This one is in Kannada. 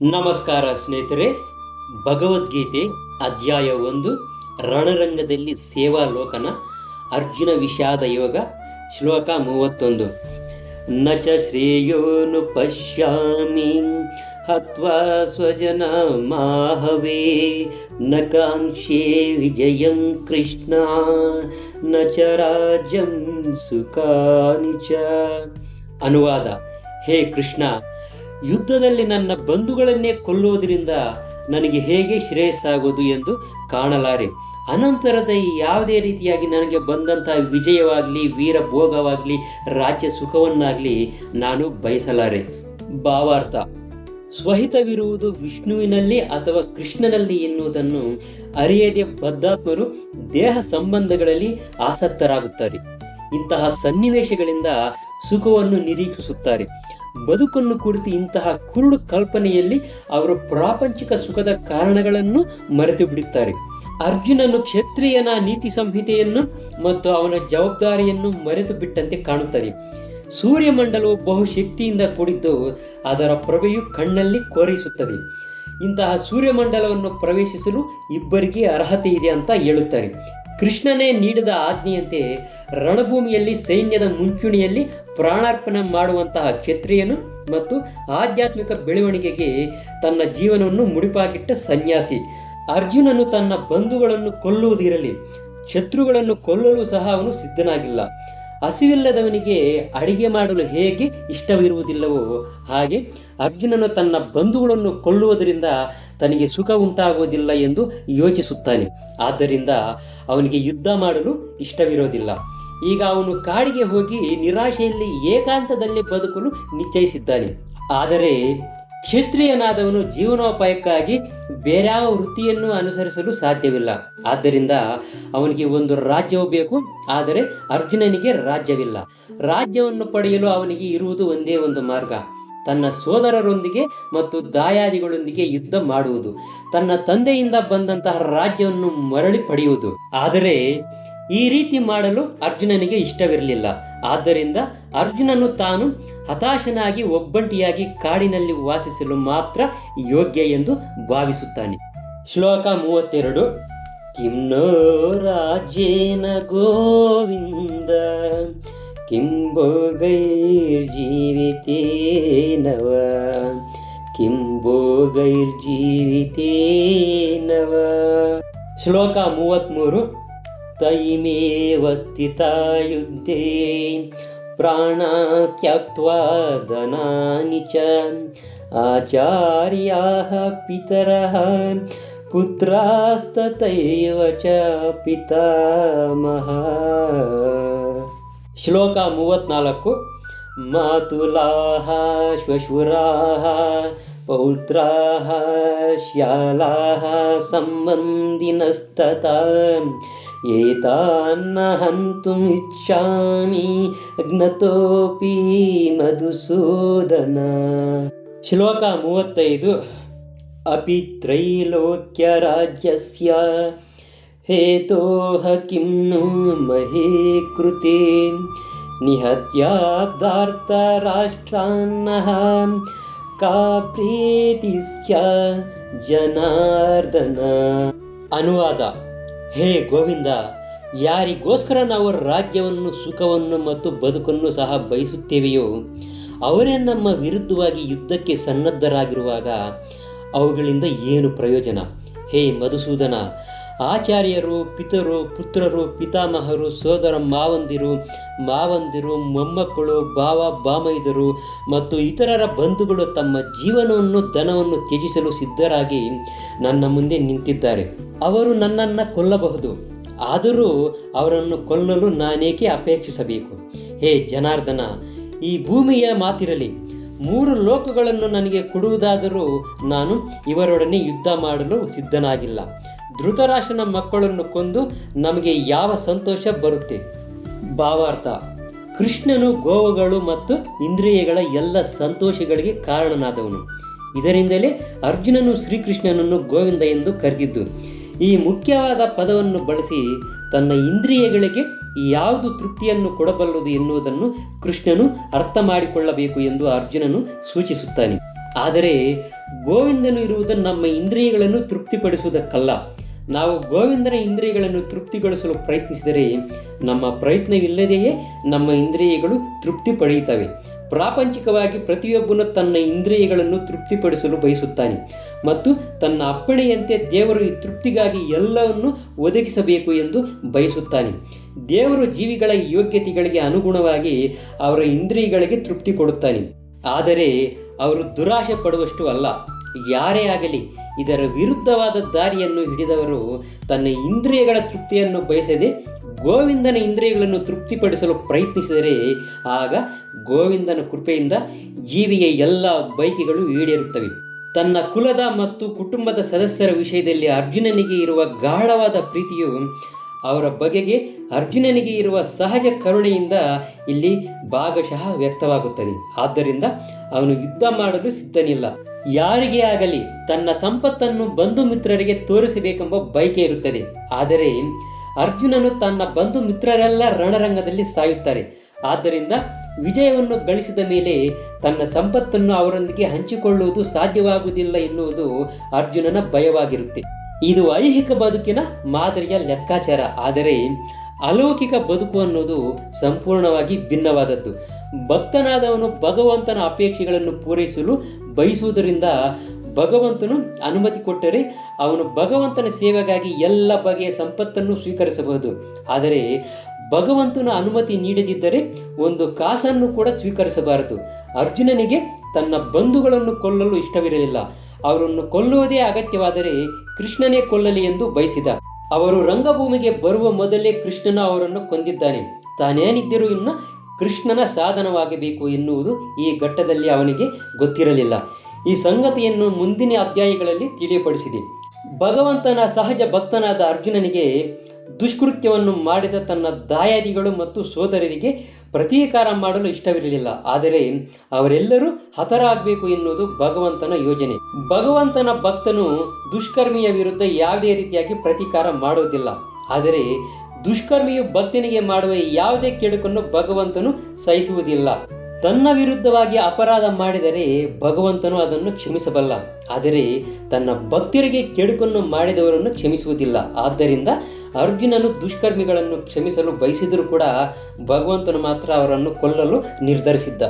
ನಮಸ್ಕಾರ ಸ್ನೇಹಿತರೆ. ಭಗವದ್ಗೀತೆ ಅಧ್ಯಾಯ 1 ರಣರಂಗದಲ್ಲಿ ಸೇವಾಲೋಕನ ಅರ್ಜುನ ವಿಷಾದ ಯೋಗ ಶ್ಲೋಕ 31. ನ ಚ ಶ್ರೇಯೋನು ಪಶ್ಯಾಮಿ ಹತ್ವಾ ಸ್ವಜನ ಮಾಹವೇ ನ ಕಾಂಕ್ಷೇ ವಿಜಯಂ ಕೃಷ್ಣ ನ ಚ ರಾಜ್ಯಂ ಸುಖಾನಿ ಚ. ಅನುವಾದ: ಹೇ ಕೃಷ್ಣ, ಯುದ್ಧದಲ್ಲಿ ನನ್ನ ಬಂಧುಗಳನ್ನೇ ಕೊಲ್ಲುವುದರಿಂದ ನನಗೆ ಹೇಗೆ ಶ್ರೇಯಸ್ಸಾಗೋದು ಎಂದು ಕಾಣಲಾರೆ. ಅನಂತರದ ಯಾವುದೇ ರೀತಿಯಾಗಿ ನನಗೆ ಬಂದಂತಹ ವಿಜಯವಾಗಲಿ, ವೀರಭೋಗವಾಗಲಿ, ರಾಜ್ಯ ಸುಖವನ್ನಾಗಲಿ ನಾನು ಬಯಸಲಾರೆ. ಭಾವಾರ್ಥ: ಸ್ವಹಿತವಿರುವುದು ವಿಷ್ಣುವಿನಲ್ಲಿ ಅಥವಾ ಕೃಷ್ಣನಲ್ಲಿ ಎನ್ನುವುದನ್ನು ಅರಿಯದೆ ಬದ್ಧಾತ್ಮರು ದೇಹ ಸಂಬಂಧಗಳಲ್ಲಿ ಆಸಕ್ತರಾಗುತ್ತಾರೆ. ಇಂತಹ ಸನ್ನಿವೇಶಗಳಿಂದ ಸುಖವನ್ನು ನಿರೀಕ್ಷಿಸುತ್ತಾರೆ. ಬದುಕನ್ನು ಕುರಿತು ಇಂತಹ ಕುರುಡು ಕಲ್ಪನೆಯಲ್ಲಿ ಅವರು ಪ್ರಾಪಂಚಿಕ ಸುಖದ ಕಾರಣಗಳನ್ನು ಮರೆತು ಬಿಡುತ್ತಾರೆ. ಅರ್ಜುನನು ಕ್ಷತ್ರಿಯನ ನೀತಿ ಸಂಹಿತೆಯನ್ನು ಮತ್ತು ಅವನ ಜವಾಬ್ದಾರಿಯನ್ನು ಮರೆತು ಬಿಟ್ಟಂತೆ ಕಾಣುತ್ತದೆ. ಸೂರ್ಯಮಂಡಲವು ಬಹುಶಕ್ತಿಯಿಂದ ಕೂಡಿದ್ದು ಅದರ ಪ್ರಭೆಯು ಕಣ್ಣಲ್ಲಿ ಕೋರೈಸುತ್ತದೆ. ಇಂತಹ ಸೂರ್ಯಮಂಡಲವನ್ನು ಪ್ರವೇಶಿಸಲು ಇಬ್ಬರಿಗೆ ಅರ್ಹತೆ ಇದೆ ಅಂತ ಹೇಳುತ್ತಾರೆ. ಕೃಷ್ಣನೇ ನೀಡಿದ ಆಜ್ಞೆಯಂತೆ ರಣಭೂಮಿಯಲ್ಲಿ ಸೈನ್ಯದ ಮುಂಚೂಣಿಯಲ್ಲಿ ಪ್ರಾಣಾರ್ಪಣೆ ಮಾಡುವಂತಹ ಕ್ಷತ್ರಿಯನು ಮತ್ತು ಆಧ್ಯಾತ್ಮಿಕ ಬೆಳವಣಿಗೆಗೆ ತನ್ನ ಜೀವನವನ್ನು ಮುಡಿಪಾಗಿಟ್ಟ ಸನ್ಯಾಸಿ. ಅರ್ಜುನನು ತನ್ನ ಬಂಧುಗಳನ್ನು ಕೊಲ್ಲುವುದಿರಲಿ, ಶತ್ರುಗಳನ್ನು ಕೊಲ್ಲಲು ಸಹ ಅವನು ಸಿದ್ಧನಾಗಿಲ್ಲ. ಹಸಿವಿಲ್ಲದವನಿಗೆ ಅಡಿಗೆ ಮಾಡಲು ಹೇಗೆ ಇಷ್ಟವಿರುವುದಿಲ್ಲವೋ ಹಾಗೆ ಅರ್ಜುನನು ತನ್ನ ಬಂಧುಗಳನ್ನು ಕೊಲ್ಲುವುದರಿಂದ ತನಗೆ ಸುಖ ಉಂಟಾಗುವುದಿಲ್ಲ ಎಂದು ಯೋಚಿಸುತ್ತಾನೆ. ಆದ್ದರಿಂದ ಅವನಿಗೆ ಯುದ್ಧ ಮಾಡಲು ಇಷ್ಟವಿರೋದಿಲ್ಲ. ಈಗ ಅವನು ಕಾಡಿಗೆ ಹೋಗಿ ನಿರಾಶೆಯಲ್ಲಿ ಏಕಾಂತದಲ್ಲಿ ಬದುಕಲು ನಿಶ್ಚಯಿಸಿದ್ದಾನೆ. ಆದರೆ ಕ್ಷತ್ರಿಯನಾದವನು ಜೀವನೋಪಾಯಕ್ಕಾಗಿ ಬೇರ್ಯಾವ ವೃತ್ತಿಯನ್ನು ಅನುಸರಿಸಲು ಸಾಧ್ಯವಿಲ್ಲ. ಆದ್ದರಿಂದ ಅವನಿಗೆ ಒಂದು ರಾಜ್ಯವು ಬೇಕು, ಆದರೆ ಅರ್ಜುನನಿಗೆ ರಾಜ್ಯವಿಲ್ಲ. ರಾಜ್ಯವನ್ನು ಪಡೆಯಲು ಅವನಿಗೆ ಇರುವುದು ಒಂದೇ ಒಂದು ಮಾರ್ಗ: ತನ್ನ ಸೋದರರೊಂದಿಗೆ ಮತ್ತು ದಾಯಾದಿಗಳೊಂದಿಗೆ ಯುದ್ಧ ಮಾಡುವುದು, ತನ್ನ ತಂದೆಯಿಂದ ಬಂದಂತಹ ರಾಜ್ಯವನ್ನು ಮರಳಿ ಪಡೆಯುವುದು. ಆದರೆ ಈ ರೀತಿ ಮಾಡಲು ಅರ್ಜುನನಿಗೆ ಇಷ್ಟವಿರಲಿಲ್ಲ. ಆದ್ದರಿಂದ ಅರ್ಜುನನು ತಾನು ಹತಾಶನಾಗಿ ಒಬ್ಬಂಟಿಯಾಗಿ ಕಾಡಿನಲ್ಲಿ ವಾಸಿಸಲು ಮಾತ್ರ ಯೋಗ್ಯ ಎಂದು ಭಾವಿಸುತ್ತಾನೆ. ಶ್ಲೋಕ 32. ಕಿಂ ನೋ ರಾಜ್ಯೇನ ಗೋವಿಂದ ಕಿಂ ಭೋಗೈರ್ಜೀವಿತೇನವ ಕಿಂ ಭೋಗೈರ್ಜೀವಿತೇನವ. ಶ್ಲೋಕ 33. ತೈಮೇವ ಸ್ಥಿತಾ ಯುದ್ಧೇ ಪ್ರಾಣಾತ್ಯಕ್ತ್ವಾ ಧನಾನಿ ಚ ಆಚಾರ್ಯಾಃ ಪಿತರಃ ಪುತ್ರಾಸ್ತತೈವ ಚ ಪಿತಾಮಹ. ಶ್ಲೋಕ 34. ಮಾತುಲಾಃ ಶ್ವಶುರಾಃ ಪೌತ್ರಾಃ ಶ್ಯಾಲಾಃ ಸಂಬಂಧಿನಸ್ತತಾ ಏತಾನ್ನ ಹಂತುಮಿಚ್ಛಾಮಿ ಜ್ಞತೋಪಿ ಮಧುಸೂದನ. ಶ್ಲೋಕ 35. ಅಪಿ ತ್ರೈಲೋಕ್ಯ ರಾಜ್ಯಸ್ಯ ಹೇತೋಃ ಕಿಂ ನು ಮಹೇ ಕೃತೆ ನಿಹತ್ಯಾಬ್ಧಾರ್ಥ ರಾಷ್ಟ್ರಾನ್ನಃ ಕಾ ಪ್ರೀತಿಸ್ಯ ಜನಾರ್ದನ. ಅನುವಾದ: ಹೇ ಗೋವಿಂದ, ಯಾರಿಗೋಸ್ಕರ ನಾವು ರಾಜ್ಯವನ್ನು, ಸುಖವನ್ನು ಮತ್ತು ಬದುಕನ್ನು ಸಹ ಬಯಸುತ್ತೇವೆಯೋ ಅವರೇ ನಮ್ಮ ವಿರುದ್ಧವಾಗಿ ಯುದ್ಧಕ್ಕೆ ಸನ್ನದ್ಧರಾಗಿರುವಾಗ ಅವುಗಳಿಂದ ಏನು ಪ್ರಯೋಜನ? ಹೇ ಮಧುಸೂದನ, ಆಚಾರ್ಯರು, ಪಿತರು, ಪುತ್ರರು, ಪಿತಾಮಹರು, ಸೋದರ ಮಾವಂದಿರು, ಮೊಮ್ಮಕ್ಕಳು, ಭಾವ ಬಾಮೈದರು ಮತ್ತು ಇತರರ ಬಂಧುಗಳು ತಮ್ಮ ಜೀವನವನ್ನು, ಧನವನ್ನು ತ್ಯಜಿಸಲು ಸಿದ್ಧರಾಗಿ ನನ್ನ ಮುಂದೆ ನಿಂತಿದ್ದಾರೆ. ಅವರು ನನ್ನನ್ನು ಕೊಲ್ಲಬಹುದು, ಆದರೂ ಅವರನ್ನು ಕೊಲ್ಲಲು ನಾನೇಕೆ ಅಪೇಕ್ಷಿಸಬೇಕು? ಹೇ ಜನಾರ್ದನ, ಈ ಭೂಮಿಯ ಮಾತಿರಲಿ, 3 ಲೋಕಗಳನ್ನು ನನಗೆ ಕೊಡುವುದಾದರೂ ನಾನು ಇವರೊಡನೆ ಯುದ್ಧ ಮಾಡಲು ಸಿದ್ಧನಾಗಿಲ್ಲ. ಧೃತರಾಷ್ಟ್ರನ ಮಕ್ಕಳನ್ನು ಕೊಂದು ನಮಗೆ ಯಾವ ಸಂತೋಷ ಬರುತ್ತೆ? ಭಾವಾರ್ಥ: ಕೃಷ್ಣನು ಗೋವುಗಳು ಮತ್ತು ಇಂದ್ರಿಯಗಳ ಎಲ್ಲ ಸಂತೋಷಗಳಿಗೆ ಕಾರಣನಾದವನು. ಇದರಿಂದಲೇ ಅರ್ಜುನನು ಶ್ರೀಕೃಷ್ಣನನ್ನು ಗೋವಿಂದ ಎಂದು ಕರೆದಿದ್ದು. ಈ ಮುಖ್ಯವಾದ ಪದವನ್ನು ಬಳಸಿ ತನ್ನ ಇಂದ್ರಿಯಗಳಿಗೆ ಯಾವುದು ತೃಪ್ತಿಯನ್ನು ಕೊಡಬಲ್ಲದು ಎನ್ನುವುದನ್ನು ಕೃಷ್ಣನು ಅರ್ಥ ಮಾಡಿಕೊಳ್ಳಬೇಕು ಎಂದು ಅರ್ಜುನನು ಸೂಚಿಸುತ್ತಾನೆ. ಆದರೆ ಗೋವಿಂದನು ಇರುವುದು ನಮ್ಮ ಇಂದ್ರಿಯಗಳನ್ನು ತೃಪ್ತಿಪಡಿಸುವುದಕ್ಕಲ್ಲ. ನಾವು ಗೋವಿಂದನ ಇಂದ್ರಿಯಗಳನ್ನು ತೃಪ್ತಿಗೊಳಿಸಲು ಪ್ರಯತ್ನಿಸಿದರೆ ನಮ್ಮ ಪ್ರಯತ್ನವಿಲ್ಲದೆಯೇ ನಮ್ಮ ಇಂದ್ರಿಯಗಳು ತೃಪ್ತಿ ಪಡೆಯುತ್ತವೆ. ಪ್ರಾಪಂಚಿಕವಾಗಿ ಪ್ರತಿಯೊಬ್ಬನು ತನ್ನ ಇಂದ್ರಿಯಗಳನ್ನು ತೃಪ್ತಿಪಡಿಸಲು ಬಯಸುತ್ತಾನೆ ಮತ್ತು ತನ್ನ ಅಪ್ಪಣೆಯಂತೆ ದೇವರು ಈ ತೃಪ್ತಿಗಾಗಿ ಎಲ್ಲವನ್ನು ಒದಗಿಸಬೇಕು ಎಂದು ಬಯಸುತ್ತಾನೆ. ದೇವರು ಜೀವಿಗಳ ಯೋಗ್ಯತೆಗಳಿಗೆ ಅನುಗುಣವಾಗಿ ಅವರ ಇಂದ್ರಿಯಗಳಿಗೆ ತೃಪ್ತಿ ಕೊಡುತ್ತಾನೆ, ಆದರೆ ಅವರು ದುರಾಶೆ ಪಡುವಷ್ಟು ಅಲ್ಲ. ಯಾರೇ ಆಗಲಿ ಇದರ ವಿರುದ್ಧವಾದ ದಾರಿಯನ್ನು ಹಿಡಿದವರು ತನ್ನ ಇಂದ್ರಿಯಗಳ ತೃಪ್ತಿಯನ್ನು ಬಯಸದೆ ಗೋವಿಂದನ ಇಂದ್ರಿಯಗಳನ್ನು ತೃಪ್ತಿಪಡಿಸಲು ಪ್ರಯತ್ನಿಸಿದರೆ ಆಗ ಗೋವಿಂದನ ಕೃಪೆಯಿಂದ ಜೀವಿಯ ಎಲ್ಲ ಬಯಕೆಗಳು ಈಡೇರುತ್ತವೆ. ತನ್ನ ಕುಲದ ಮತ್ತು ಕುಟುಂಬದ ಸದಸ್ಯರ ವಿಷಯದಲ್ಲಿ ಅರ್ಜುನನಿಗೆ ಇರುವ ಗಾಢವಾದ ಪ್ರೀತಿಯು ಅವರ ಬಗೆಗೆ ಅರ್ಜುನನಿಗೆ ಇರುವ ಸಹಜ ಕರುಣೆಯಿಂದ ಇಲ್ಲಿ ಭಾಗಶಃ ವ್ಯಕ್ತವಾಗುತ್ತದೆ. ಆದ್ದರಿಂದ ಅವನು ಯುದ್ಧ ಮಾಡಲು ಸಿದ್ಧನಿಲ್ಲ. ಯಾರಿಗೇ ಆಗಲಿ ತನ್ನ ಸಂಪತ್ತನ್ನು ಬಂಧು ಮಿತ್ರರಿಗೆ ತೋರಿಸಬೇಕೆಂಬ ಬಯಕೆ ಇರುತ್ತದೆ. ಆದರೆ ಅರ್ಜುನನು ತನ್ನ ಬಂಧು ಮಿತ್ರರೆಲ್ಲ ರಣರಂಗದಲ್ಲಿ ಸಾಯುತ್ತಾರೆ. ಆದ್ದರಿಂದ ವಿಜಯವನ್ನು ಗಳಿಸಿದ ಮೇಲೆ ತನ್ನ ಸಂಪತ್ತನ್ನು ಅವರೊಂದಿಗೆ ಹಂಚಿಕೊಳ್ಳುವುದು ಸಾಧ್ಯವಾಗುವುದಿಲ್ಲ ಎನ್ನುವುದು ಅರ್ಜುನನ ಭಯವಾಗಿರುತ್ತೆ. ಇದು ಐಹಿಕ ಬದುಕಿನ ಮಾದರಿಯ ಲೆಕ್ಕಾಚಾರ. ಆದರೆ ಅಲೌಕಿಕ ಬದುಕು ಅನ್ನೋದು ಸಂಪೂರ್ಣವಾಗಿ ಭಿನ್ನವಾದದ್ದು. ಭಕ್ತನಾದವನು ಭಗವಂತನ ಅಪೇಕ್ಷೆಗಳನ್ನು ಪೂರೈಸಲು ಬಯಸುವುದರಿಂದ ಭಗವಂತನು ಅನುಮತಿ ಕೊಟ್ಟರೆ ಅವನು ಭಗವಂತನ ಸೇವೆಗಾಗಿ ಎಲ್ಲ ಬಗೆಯ ಸಂಪತ್ತನ್ನು ಸ್ವೀಕರಿಸಬಹುದು. ಆದರೆ ಭಗವಂತನ ಅನುಮತಿ ನೀಡದಿದ್ದರೆ ಒಂದು ಕಾಸನ್ನು ಕೂಡ ಸ್ವೀಕರಿಸಬಾರದು. ಅರ್ಜುನನಿಗೆ ತನ್ನ ಬಂಧುಗಳನ್ನು ಕೊಲ್ಲಲು ಇಷ್ಟವಿರಲಿಲ್ಲ. ಅವರನ್ನು ಕೊಲ್ಲುವುದೇ ಅಗತ್ಯವಾದರೆ ಕೃಷ್ಣನೇ ಕೊಲ್ಲಲಿ ಎಂದು ಬಯಸಿದ. ಅವರು ರಂಗಭೂಮಿಗೆ ಬರುವ ಮೊದಲೇ ಕೃಷ್ಣನ ಅವರನ್ನು ಕೊಂದಿದ್ದಾನೆ. ತಾನೇನಿದ್ದರೂ ಇನ್ನು ಕೃಷ್ಣನ ಸಾಧನವಾಗಬೇಕು ಎನ್ನುವುದು ಈ ಘಟ್ಟದಲ್ಲಿ ಅವನಿಗೆ ಗೊತ್ತಿರಲಿಲ್ಲ. ಈ ಸಂಗತಿಯನ್ನು ಮುಂದಿನ ಅಧ್ಯಾಯಗಳಲ್ಲಿ ತಿಳಿಯಪಡಿಸಿದೆ. ಭಗವಂತನ ಸಹಜ ಭಕ್ತನಾದ ಅರ್ಜುನನಿಗೆ ದುಷ್ಕೃತ್ಯವನ್ನು ಮಾಡಿದ ತನ್ನ ದಾಯಾದಿಗಳು ಮತ್ತು ಸೋದರರಿಗೆ ಪ್ರತೀಕಾರ ಮಾಡಲು ಇಷ್ಟವಿರಲಿಲ್ಲ. ಆದರೆ ಅವರೆಲ್ಲರೂ ಹತರಾಗಬೇಕು ಎನ್ನುವುದು ಭಗವಂತನ ಯೋಜನೆ. ಭಗವಂತನ ಭಕ್ತನು ದುಷ್ಕರ್ಮಿಯ ವಿರುದ್ಧ ಯಾವುದೇ ರೀತಿಯಾಗಿ ಪ್ರತೀಕಾರ ಮಾಡುವುದಿಲ್ಲ. ಆದರೆ ದುಷ್ಕರ್ಮಿಯು ಭಕ್ತನಿಗೆ ಮಾಡುವ ಯಾವುದೇ ಕೆಡುಕನ್ನು ಭಗವಂತನು ಸಹಿಸುವುದಿಲ್ಲ. ತನ್ನ ವಿರುದ್ಧವಾಗಿ ಅಪರಾಧ ಮಾಡಿದರೆ ಭಗವಂತನು ಅದನ್ನು ಕ್ಷಮಿಸಬಲ್ಲ. ಆದರೆ ತನ್ನ ಭಕ್ತರಿಗೆ ಕೆಡುಕನ್ನು ಮಾಡಿದವರನ್ನು ಕ್ಷಮಿಸುವುದಿಲ್ಲ. ಆದ್ದರಿಂದ ಅರ್ಜುನನು ದುಷ್ಕರ್ಮಿಗಳನ್ನು ಕ್ಷಮಿಸಲು ಬಯಸಿದರೂ ಕೂಡ ಭಗವಂತನು ಮಾತ್ರ ಅವರನ್ನು ಕೊಲ್ಲಲು ನಿರ್ಧರಿಸಿದ್ದ.